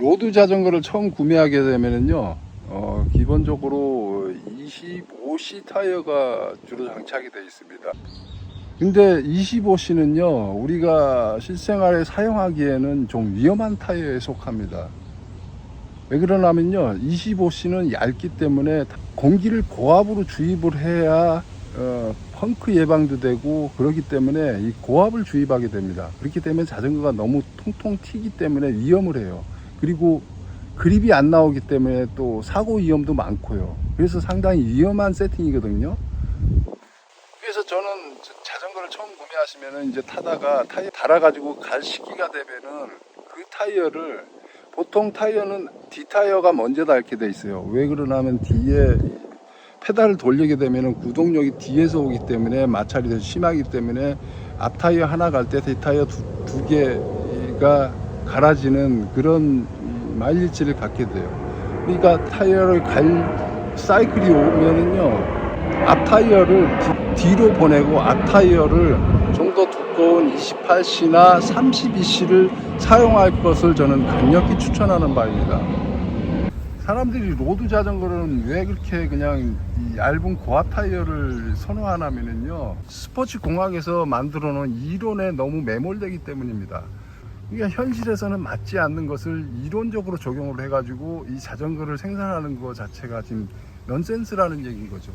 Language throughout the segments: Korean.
로드 자전거를 처음 구매하게 되면은요, 기본적으로 25C 타이어가 주로 장착이 되어 있습니다. 근데 25C는요, 우리가 실생활에 사용하기에는 좀 위험한 타이어에 속합니다. 왜 그러냐면요, 25C는 얇기 때문에 공기를 고압으로 주입을 해야 펑크 예방도 되고, 그렇기 때문에 이 고압을 주입하게 됩니다. 그렇기 때문에 자전거가 너무 통통 튀기 때문에 위험을 해요. 그리고 그립이 안 나오기 때문에 또 사고 위험도 많고요. 그래서 상당히 위험한 세팅이거든요. 그래서 저는 자전거를 처음 구매하시면은 이제 타다가 타이어 달아가지고 갈 시기가 되면은 그 타이어를, 보통 타이어는 뒷타이어가 먼저 닳게 돼 있어요. 왜 그러냐면 뒤에 페달을 돌리게 되면은 구동력이 뒤에서 오기 때문에 마찰이 더 심하기 때문에 앞 타이어 하나 갈 때 뒷타이어 두 개가 갈아지는 그런 마일리지를 갖게 돼요. 그러니까 타이어를 갈 사이클이 오면은요, 앞 타이어를 뒤로 보내고 앞 타이어를 좀 더 두꺼운 28C나 32C를 사용할 것을 저는 강력히 추천하는 바입니다. 사람들이 로드 자전거는 왜 그렇게 그냥 이 얇은 고압 타이어를 선호하냐면요, 스포츠 공학에서 만들어 놓은 이론에 너무 매몰되기 때문입니다. 그러니까 현실에서는 맞지 않는 것을 이론적으로 적용을 해가지고 이 자전거를 생산하는 것 자체가 지금 넌센스라는 얘기인 거죠.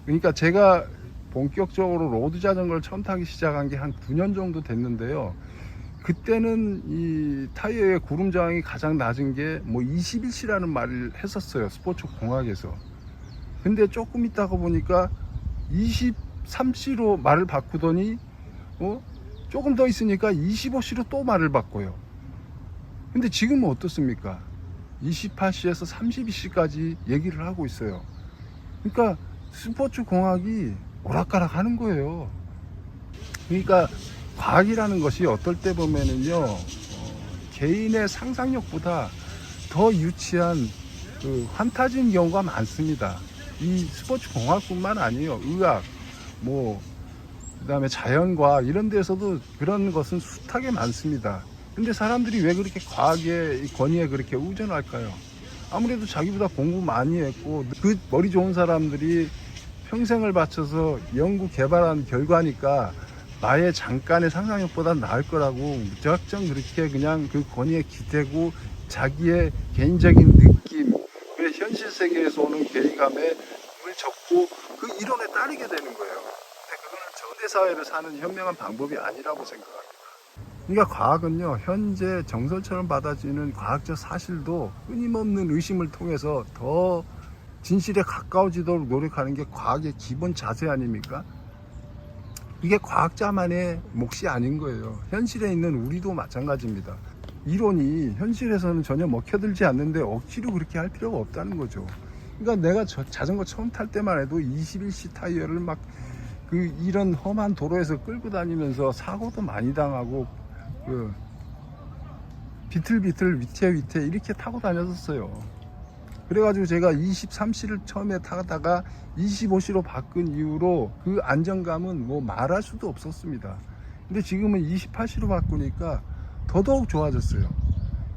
그러니까 제가 본격적으로 로드 자전거를 처음 타기 시작한 게 한 9년 정도 됐는데요. 그때는 이 타이어의 구름 저항이 가장 낮은 게 뭐 21C라는 말을 했었어요, 스포츠 공학에서. 근데 조금 있다가 보니까 23C로 말을 바꾸더니 조금 더 있으니까 25C로 또 말을 바꿔요. 근데 지금은 어떻습니까? 28C에서 32C까지 얘기를 하고 있어요. 그러니까 스포츠 공학이 오락가락 하는 거예요. 그러니까 과학이라는 것이 어떨 때 보면은요, 개인의 상상력보다 더 유치한 그 환타지인 경우가 많습니다. 이 스포츠 공학뿐만 아니에요. 의학, 그 다음에 자연과학 이런 데서도 그런 것은 숱하게 많습니다. 근데 사람들이 왜 그렇게 과학의 권위에 그렇게 의존할까요? 아무래도 자기보다 공부 많이 했고 그 머리 좋은 사람들이 평생을 바쳐서 연구 개발한 결과니까 나의 잠깐의 상상력보다 나을 거라고 무작정 그렇게 그냥 그 권위에 기대고 자기의 개인적인 느낌, 그래 현실 세계에서 오는 괴리감에 힘을 줬고 그 이론에 따르게 되는 거예요. 근데 그거는 전대사회를 사는 현명한 방법이 아니라고 생각합니다. 그러니까 과학은요, 현재 정설처럼 받아지는 과학적 사실도 끊임없는 의심을 통해서 더 진실에 가까워지도록 노력하는 게 과학의 기본 자세 아닙니까? 이게 과학자만의 몫이 아닌 거예요. 현실에 있는 우리도 마찬가지입니다. 이론이 현실에서는 전혀 먹혀들지 않는데 억지로 그렇게 할 필요가 없다는 거죠. 그러니까 내가 자전거 처음 탈 때만 해도 21C 타이어를 막 이런 험한 도로에서 끌고 다니면서 사고도 많이 당하고 비틀비틀 위태위태 이렇게 타고 다녔었어요. 그래가지고 제가 23C를 처음에 타다가 25C로 바꾼 이후로 그 안정감은 뭐 말할 수도 없었습니다. 근데 지금은 28C로 바꾸니까 더더욱 좋아졌어요.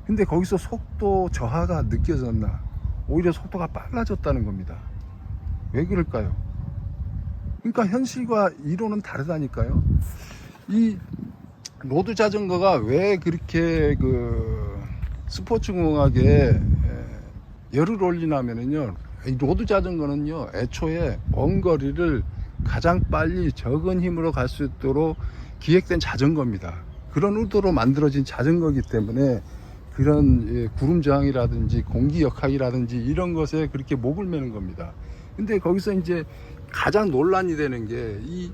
근데 거기서 속도 저하가 느껴졌나? 오히려 속도가 빨라졌다는 겁니다. 왜 그럴까요? 그러니까 현실과 이론은 다르다니까요. 이 로드 자전거가 왜 그렇게 스포츠 공학에 열을 올리냐면요, 이 로드 자전거는요, 애초에 먼 거리를 가장 빨리 적은 힘으로 갈 수 있도록 기획된 자전거입니다. 그런 의도로 만들어진 자전거이기 때문에 그런 구름 저항이라든지 공기 역학이라든지 이런 것에 그렇게 목을 매는 겁니다. 근데 거기서 이제 가장 논란이 되는 게 이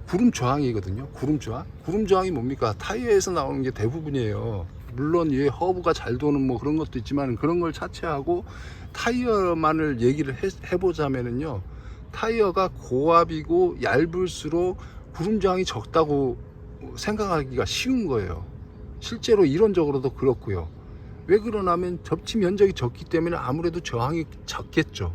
구름 저항이거든요. 구름 저항? 구름 저항이 뭡니까? 타이어에서 나오는 게 대부분이에요. 물론 이 허브가 잘 도는 뭐 그런 것도 있지만 그런 걸 차치하고 타이어만을 얘기를 해보자면은요, 타이어가 고압이고 얇을수록 구름 저항이 적다고 생각하기가 쉬운 거예요. 실제로 이론적으로도 그렇고요. 왜 그러냐면 접지 면적이 적기 때문에 아무래도 저항이 적겠죠.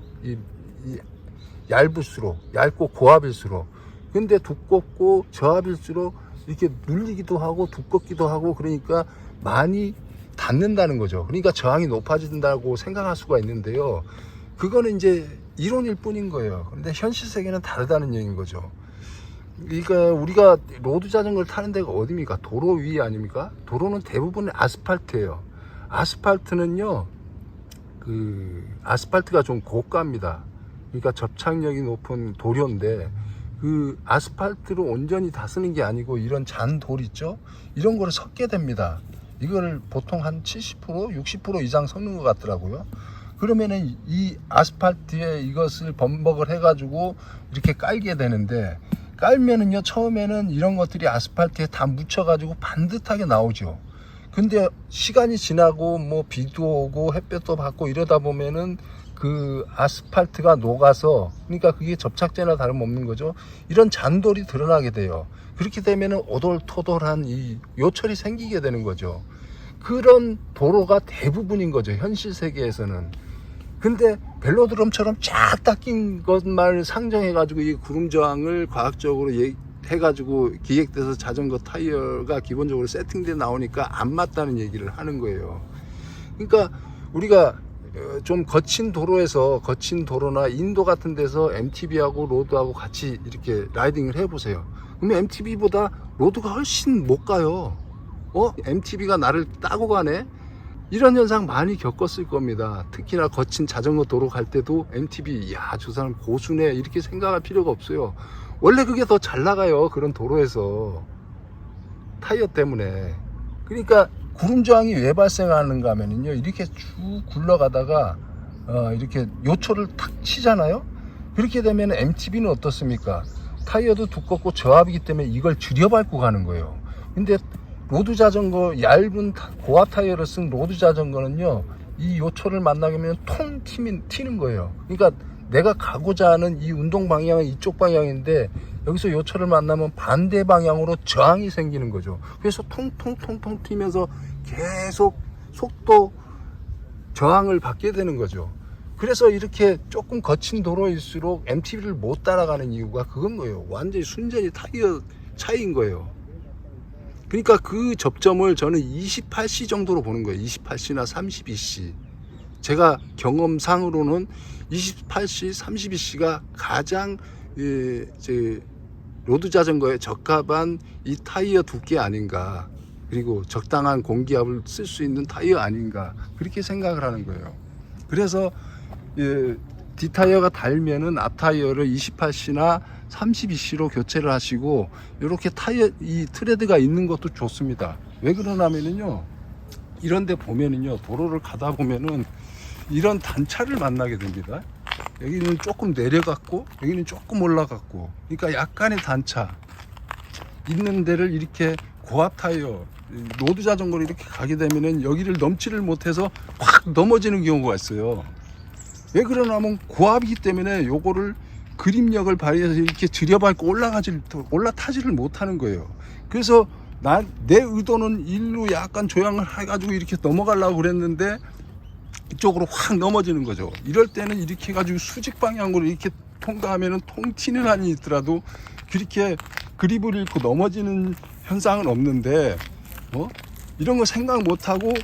얇을수록, 얇고 고압일수록. 근데 두껍고 저압일수록 이렇게 눌리기도 하고 두껍기도 하고, 그러니까 많이 닿는다는 거죠. 그러니까 저항이 높아진다고 생각할 수가 있는데요. 그거는 이제 이론일 뿐인 거예요. 그런데 현실 세계는 다르다는 얘기인 거죠. 그러니까 우리가 로드 자전거를 타는 데가 어디입니까? 도로 위 아닙니까? 도로는 대부분 아스팔트예요. 아스팔트는요, 아스팔트가 좀 고가입니다. 그러니까 접착력이 높은 도료인데, 그 아스팔트로 온전히 다 쓰는 게 아니고 이런 잔돌 있죠? 이런 거를 섞게 됩니다. 이거를 보통 한 70%, 60% 이상 섞는 것 같더라고요. 그러면은 이 아스팔트에 이것을 범벅을 해가지고 이렇게 깔게 되는데, 깔면은요, 처음에는 이런 것들이 아스팔트에 다 묻혀가지고 반듯하게 나오죠. 근데 시간이 지나고 뭐 비도 오고 햇볕도 받고 이러다 보면은 그 아스팔트가 녹아서, 그러니까 그게 접착제나 다름없는 거죠. 이런 잔돌이 드러나게 돼요. 그렇게 되면은 오돌토돌한 이 요철이 생기게 되는 거죠. 그런 도로가 대부분인 거죠, 현실 세계에서는. 근데 벨로드럼처럼 쫙 닦인 것만 상정해가지고 이 구름 저항을 과학적으로 해가지고 기획돼서 자전거 타이어가 기본적으로 세팅돼 나오니까 안 맞다는 얘기를 하는 거예요. 그러니까 우리가 좀 거친 도로나 인도 같은 데서 MTB하고 로드하고 같이 이렇게 라이딩을 해보세요. 그러면 MTB보다 로드가 훨씬 못 가요. MTB가 나를 따고 가네? 이런 현상 많이 겪었을 겁니다. 특히나 거친 자전거 도로 갈 때도 MTB, 야, 저 사람 고수네, 이렇게 생각할 필요가 없어요. 원래 그게 더 잘 나가요, 그런 도로에서. 타이어 때문에. 그러니까 구름 저항이 왜 발생하는가 하면요, 이렇게 쭉 굴러가다가 이렇게 요철을 탁 치잖아요. 그렇게 되면 MTB는 어떻습니까? 타이어도 두껍고 저압이기 때문에 이걸 줄여밟고 가는 거예요. 근데 로드 자전거, 얇은 고압 타이어를 쓴 로드 자전거는요, 이 요철을 만나게 되면 통 튀는 거예요. 그러니까 내가 가고자 하는 이 운동 방향은 이쪽 방향인데, 여기서 요철을 만나면 반대 방향으로 저항이 생기는 거죠. 그래서 통통통통 튀면서 계속 속도 저항을 받게 되는 거죠. 그래서 이렇게 조금 거친 도로일수록 MTB를 못 따라가는 이유가 그건 거예요. 완전히 순전히 타이어 차이인 거예요. 그러니까 그 접점을 저는 28C 정도로 보는 거예요. 28C나 32C. 제가 경험상으로는 28C, 32C가 가장 로드 자전거에 적합한 이 타이어 두께 아닌가, 그리고 적당한 공기압을 쓸 수 있는 타이어 아닌가, 그렇게 생각을 하는 거예요. 그래서 뒷타이어가 닳으면은 앞타이어를 28C나 32C로 교체를 하시고, 이렇게 타이어 이 트레드가 있는 것도 좋습니다. 왜 그러냐면요, 이런데 보면은요, 도로를 가다 보면은 이런 단차를 만나게 됩니다. 여기는 조금 내려갔고 여기는 조금 올라갔고, 그러니까 약간의 단차 있는 데를 이렇게 고압 타이어, 로드 자전거를 이렇게 가게 되면은 여기를 넘지를 못해서 확 넘어지는 경우가 있어요. 왜 그러냐면 고압이기 때문에 요거를 그립력을 발휘해서 이렇게 들여밟고 올라타지를 못하는 거예요. 그래서 내 의도는 일로 약간 조향을 해가지고 이렇게 넘어가려고 그랬는데 이쪽으로 확 넘어지는 거죠. 이럴 때는 이렇게 해가지고 수직 방향으로 이렇게 통과하면은 통 튀는 한이 있더라도 그렇게 그립을 잃고 넘어지는 현상은 없는데, 이런 거 생각 못하고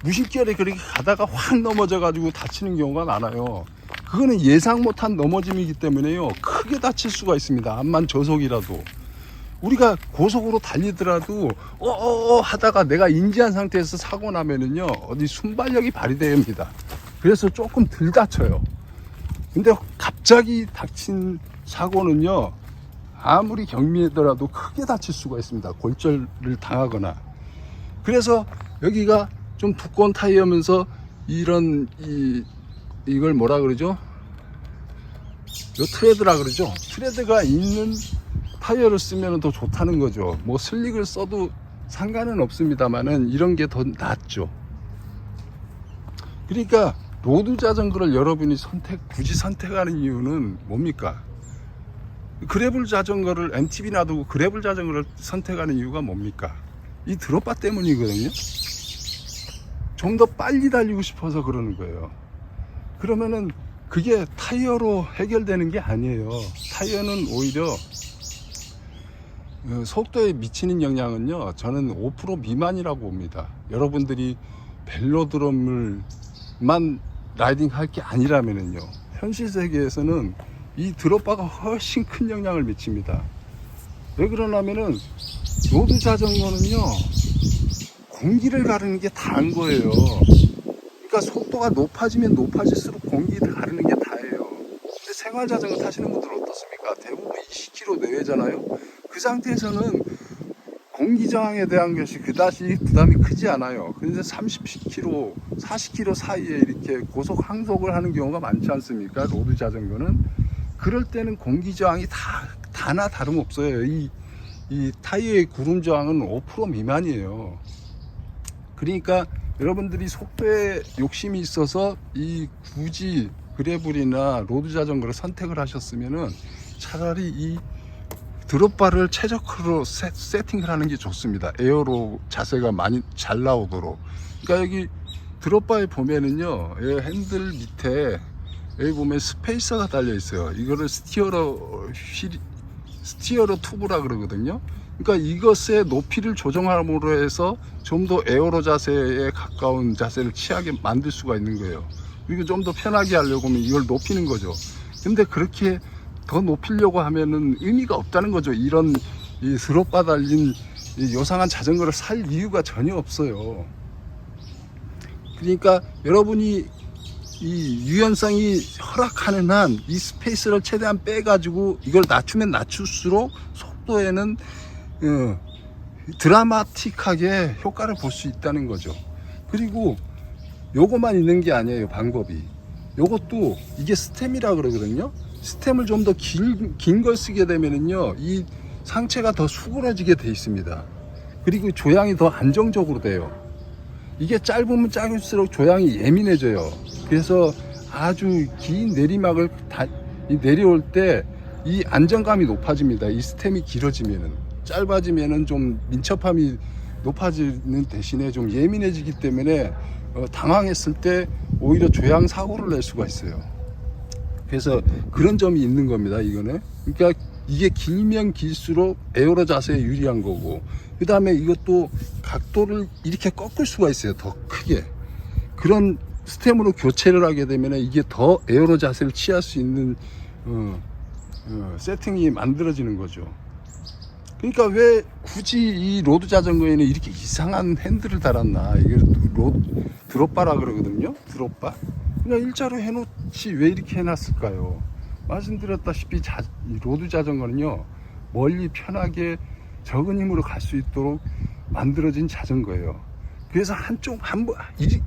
무심결에 그렇게 가다가 확 넘어져가지고 다치는 경우가 많아요. 그거는 예상 못한 넘어짐이기 때문에요, 크게 다칠 수가 있습니다. 암만 저속이라도. 우리가 고속으로 달리더라도 하다가 내가 인지한 상태에서 사고 나면은요, 어디 순발력이 발휘됩니다. 그래서 조금 덜 다쳐요. 근데 갑자기 닥친 사고는요, 아무리 경미하더라도 크게 다칠 수가 있습니다. 골절을 당하거나. 그래서 여기가 좀 두꺼운 타이어면서 이걸 뭐라 그러죠? 요 트레드라 그러죠? 트레드가 있는 타이어를 쓰면 더 좋다는 거죠. 뭐 슬릭을 써도 상관은 없습니다만은 이런 게 더 낫죠. 그러니까 로드 자전거를 여러분이 굳이 선택하는 이유는 뭡니까? 그래블 자전거를, MTB 놔두고 그래블 자전거를 선택하는 이유가 뭡니까? 이 드롭바 때문이거든요. 좀 더 빨리 달리고 싶어서 그러는 거예요. 그러면은 그게 타이어로 해결되는 게 아니에요. 타이어는 오히려 속도에 미치는 영향은요, 저는 5% 미만이라고 봅니다. 여러분들이 벨로드럼을만 라이딩 할 게 아니라면은요, 현실 세계에서는 이 드롭바가 훨씬 큰 영향을 미칩니다. 왜 그러냐면은 로드 자전거는요, 공기를 가르는 게 다인 거예요. 그러니까 속도가 높아지면 높아질수록 공기를 가르는 게 다예요. 근데 생활 자전거 타시는 분들은 어떻습니까? 대부분 20km 내외잖아요. 그 상태에서는 공기 저항에 대한 것이 그다지 부담이 크지 않아요. 그런데 30km, 40km 사이에 이렇게 고속 항속을 하는 경우가 많지 않습니까? 로드 자전거는. 그럴 때는 공기 저항이 다나 다름없어요. 이 타이어의 구름 저항은 5% 미만이에요. 그러니까 여러분들이 속도에 욕심이 있어서 이 굳이 그래블이나 로드 자전거를 선택을 하셨으면은 차라리 이 드롭바를 최적화로 세팅을 하는 게 좋습니다. 에어로 자세가 많이 잘 나오도록. 그러니까 여기 드롭바에 보면은요, 핸들 밑에 여기 보면 스페이서가 달려 있어요. 이거를 스티어러 튜브라 그러거든요. 그러니까 이것의 높이를 조정함으로 해서 좀 더 에어로 자세에 가까운 자세를 취하게 만들 수가 있는 거예요. 그리고 좀 더 편하게 하려고 하면 이걸 높이는 거죠. 근데 그렇게 더 높이려고 하면은 의미가 없다는 거죠. 이런 이 드롭바 달린 이 요상한 자전거를 살 이유가 전혀 없어요. 그러니까 여러분이 이 유연성이 허락하는 한 이 스페이스를 최대한 빼가지고 이걸 낮추면 낮출수록 속도에는 드라마틱하게 효과를 볼 수 있다는 거죠. 그리고 요것만 있는 게 아니에요. 방법이 요것도 이게 스템이라 그러거든요. 스템을 좀 더 긴 걸 쓰게 되면은요, 이 상체가 더 수그러지게 돼 있습니다. 그리고 조향이 더 안정적으로 돼요. 이게 짧으면 짧을수록 조향이 예민해져요. 그래서 아주 긴 내리막을 내려올 때 이 안정감이 높아집니다. 이 스템이 길어지면은. 짧아지면은 좀 민첩함이 높아지는 대신에 좀 예민해지기 때문에 당황했을 때 오히려 조향 사고를 낼 수가 있어요. 그래서 그런 점이 있는 겁니다. 이거는. 그러니까 이게 길면 길수록 에어로 자세에 유리한 거고, 그 다음에 이것도 각도를 이렇게 꺾을 수가 있어요. 더 크게. 그런 스템으로 교체를 하게 되면 이게 더 에어로 자세를 취할 수 있는 세팅이 만들어지는 거죠. 그러니까 왜 굳이 이 로드 자전거에는 이렇게 이상한 핸들을 달았나. 이게 드롭바라 그러거든요. 드롭바. 그냥 일자로 해놓지 왜 이렇게 해놨을까요? 말씀드렸다시피 로드 자전거는요, 멀리 편하게 적은 힘으로 갈 수 있도록 만들어진 자전거예요. 그래서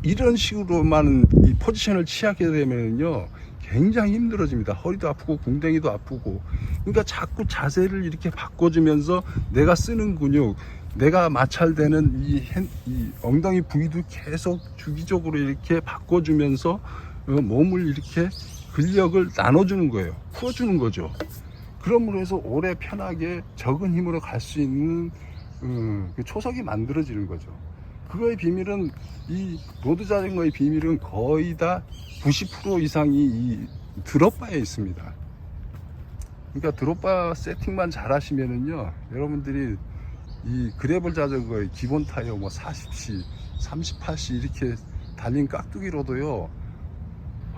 이런 식으로만 이 포지션을 취하게 되면요, 굉장히 힘들어집니다. 허리도 아프고 궁뎅이도 아프고. 그러니까 자꾸 자세를 이렇게 바꿔주면서 내가 쓰는 근육, 내가 마찰되는 이 엉덩이 부위도 계속 주기적으로 이렇게 바꿔주면서 몸을 이렇게 근력을 나눠주는 거예요. 풀어주는 거죠. 그러므로 해서 오래 편하게 적은 힘으로 갈 수 있는 그 초석이 만들어지는 거죠. 그거의 비밀은, 이 로드 자전거의 비밀은 거의 다 90% 이상이 이 드롭바에 있습니다. 그러니까 드롭바 세팅만 잘 하시면은요, 여러분들이 이 그래블 자전거의 기본 타이어 40C, 38C 이렇게 달린 깍두기로도요,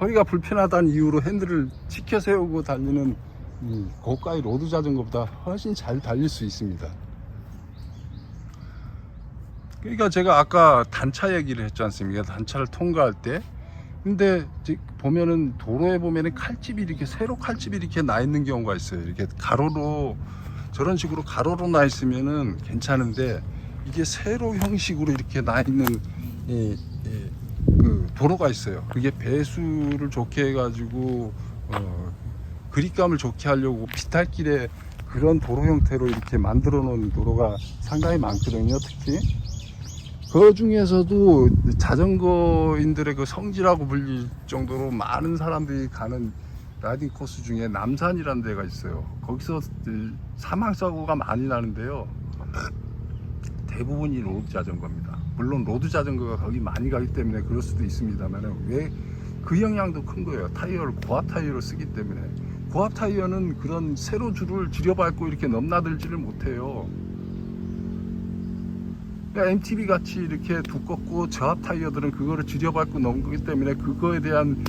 허리가 불편하다는 이유로 핸들을 치켜 세우고 달리는 이 고가의 로드 자전거보다 훨씬 잘 달릴 수 있습니다. 그러니까 제가 아까 단차 얘기를 했지 않습니까? 단차를 통과할 때. 근데 보면은 도로에 보면은 칼집이 이렇게, 세로 칼집이 이렇게 나 있는 경우가 있어요. 이렇게 가로로, 저런 식으로 가로로 나 있으면은 괜찮은데, 이게 세로 형식으로 이렇게 나 있는 그 도로가 있어요. 그게 배수를 좋게 해가지고 그립감을 좋게 하려고 비탈길에 그런 도로 형태로 이렇게 만들어 놓은 도로가 상당히 많거든요. 특히 그 중에서도 자전거인들의 그 성지라고 불릴 정도로 많은 사람들이 가는 라이딩 코스 중에 남산이라는 데가 있어요. 거기서 사망사고가 많이 나는데요, 대부분이 로드 자전거입니다. 물론 로드 자전거가 거기 많이 가기 때문에 그럴 수도 있습니다만, 왜 그 영향도 큰 거예요. 타이어를 고압 타이어를 쓰기 때문에. 고압 타이어는 그런 세로줄을 들여밟고 이렇게 넘나들지를 못해요. 그러니까 MTB 같이 이렇게 두껍고 저압 타이어들은 그거를 줄여밟고 넘기 때문에 그거에 대한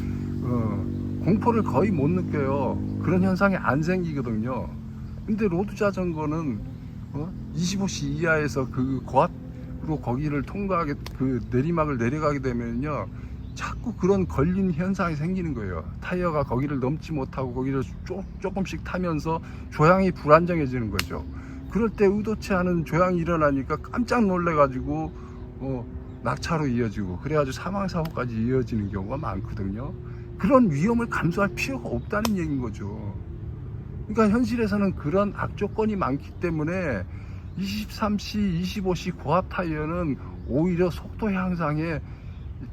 공포를 거의 못 느껴요. 그런 현상이 안 생기거든요. 근데 로드 자전거는 25C 이하에서 그 고압으로 거기를 통과하게 그 내리막을 내려가게 되면요 자꾸 그런 걸린 현상이 생기는 거예요. 타이어가 거기를 넘지 못하고 거기를 조금씩 타면서 조향이 불안정해지는 거죠. 그럴 때 의도치 않은 조향이 일어나니까 깜짝 놀래 가지고 낙차로 이어지고 그래가지고 사망사고까지 이어지는 경우가 많거든요. 그런 위험을 감수할 필요가 없다는 얘기인 거죠. 그러니까 현실에서는 그런 악조건이 많기 때문에 23C, 25C 고압 타이어는 오히려 속도 향상에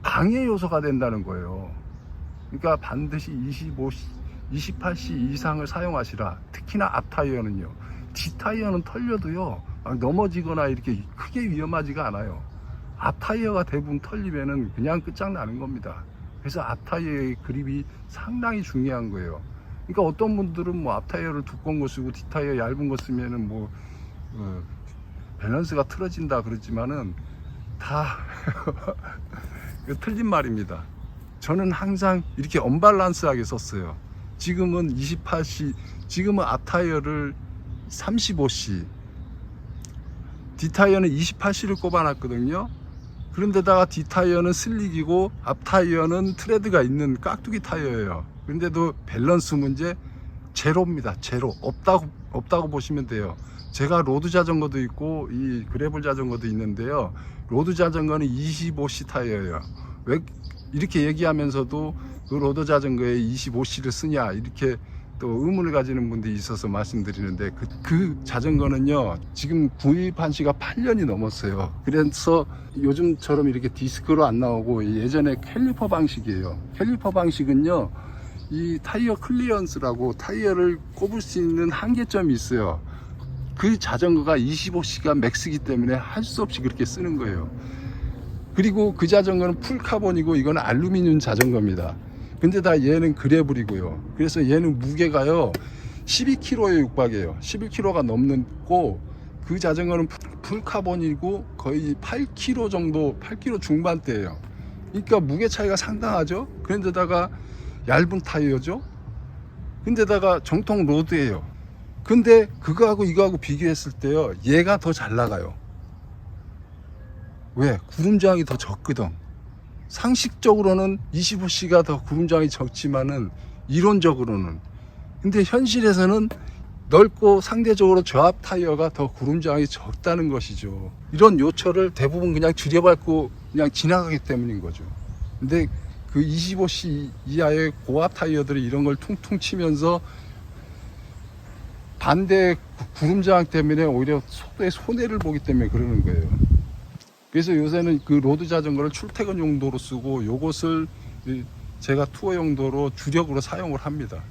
방해 요소가 된다는 거예요. 그러니까 반드시 28C 이상을 사용하시라. 특히나 앞 타이어는요. 뒷 타이어는 털려도요 넘어지거나 이렇게 크게 위험하지가 않아요. 앞 타이어가 대부분 털리면은 그냥 끝장나는 겁니다. 그래서 앞 타이어의 그립이 상당히 중요한 거예요. 그러니까 어떤 분들은 뭐 앞 타이어를 두꺼운 거 쓰고 뒷 타이어 얇은 거 쓰면은 뭐 밸런스가 틀어진다 그러지만은 다 틀린 말입니다. 저는 항상 이렇게 언밸런스하게 썼어요. 지금은 28C, 지금은 앞 타이어를 35C, 뒷 타이어는 28C를 꼽아놨거든요. 그런데다가 뒷 타이어는 슬릭이고 앞 타이어는 트레드가 있는 깍두기 타이어예요. 그런데도 밸런스 문제 제로입니다. 제로. 없다고 보시면 돼요. 제가 로드 자전거도 있고 이 그래블 자전거도 있는데요. 로드 자전거는 25C 타이어예요. 왜 이렇게 얘기하면서도 그 로드 자전거에 25C를 쓰냐 이렇게 또 의문을 가지는 분들이 있어서 말씀드리는데 그 자전거는요 지금 구입한 지가 8년이 넘었어요. 그래서 요즘처럼 이렇게 디스크로 안 나오고 예전에 캘리퍼 방식이에요. 캘리퍼 방식은요 이 타이어 클리언스라고 타이어를 꼽을 수 있는 한계점이 있어요. 그 자전거가 25C가 맥스이기 때문에 할 수 없이 그렇게 쓰는 거예요. 그리고 그 자전거는 풀카본이고 이건 알루미늄 자전거입니다. 근데 다 얘는 그래블이고요. 그래서 얘는 무게가요 12kg에 육박해요. 11kg가 넘고 그 자전거는 풀카본이고 거의 8kg 정도, 8kg 중반대예요. 그러니까 무게 차이가 상당하죠. 그런데다가 얇은 타이어죠. 근데다가 정통 로드예요. 근데 그거하고 이거하고 비교했을 때요 얘가 더 잘 나가요. 왜? 구름저항이 더 적거든. 상식적으로는 25C가 더 구름저항이 적지만은 이론적으로는, 근데 현실에서는 넓고 상대적으로 저압 타이어가 더 구름저항이 적다는 것이죠. 이런 요철을 대부분 그냥 줄여밟고 그냥 지나가기 때문인 거죠. 근데 그 25C 이하의 고압 타이어들이 이런 걸 퉁퉁 치면서 반대 구름저항 때문에 오히려 속도에 손해를 보기 때문에 그러는 거예요. 그래서 요새는 그 로드 자전거를 출퇴근 용도로 쓰고 요것을 제가 투어 용도로 주력으로 사용을 합니다.